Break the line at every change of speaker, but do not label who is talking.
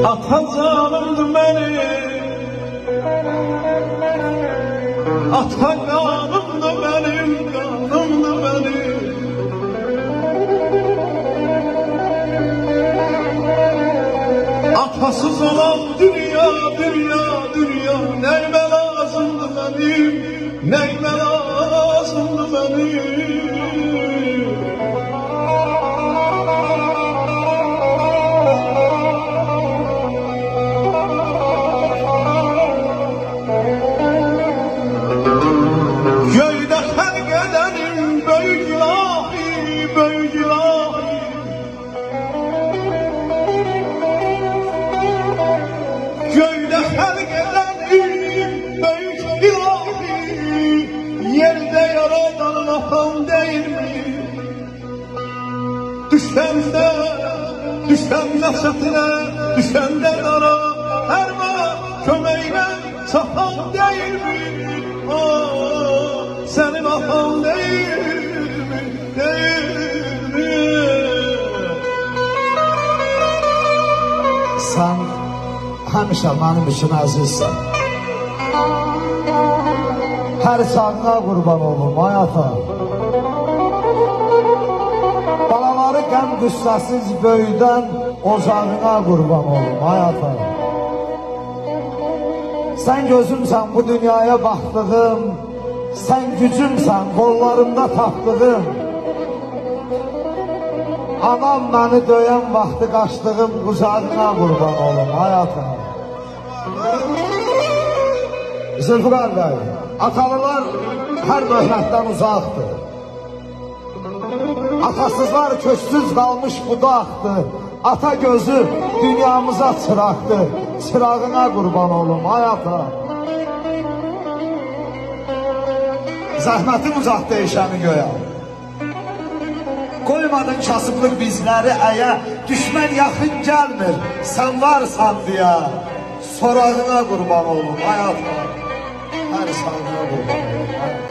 Ata canımdı benim, ata kanımdı benim, kanımdı benim. Atasız olan dünya, dünya, dünya neyime lazımdı benim, neyime lazımdı benim. Göyde terk edenim büyük ilahi, büyük ilahi. Göyde terk edenim büyük ilahi. Yerde yaradan lafım değil mi? Düşende, düşende sırtına, düşende dara. Her vaxt kömeğine çatan değil mi? Senin ahın değil mi, değil mi?
Sen həmişə mənim üçün əzizsən. Hər çağına qurban olum, ay ata. Balaları qəm qüssəsiz böyüdən ocağına qurban olum, ay ata. Sen gözümsən bu dünyaya baxdığım, sen gücümsən qollarımda tapdığım. Anam beni döyən vaxtı qaçdığım qucağına qurban olum, ay ata. Zülfüqar bəy, atalılar hər möhnətdən uzaqdır. Atasızlar köksüz qalmış budaqdır. Ata gözü dünyamıza çıraqdır. Çırağına qurban olum, ay ata. Zəhmətin uzaq değişəni göyə. Koymadın kasıblıq bizləri əyə. Düşmən yaxın gəlmir, sən varsan deyə. Sorağına qurban olum, ay ata. Hər sağına qurban olum, ay ata.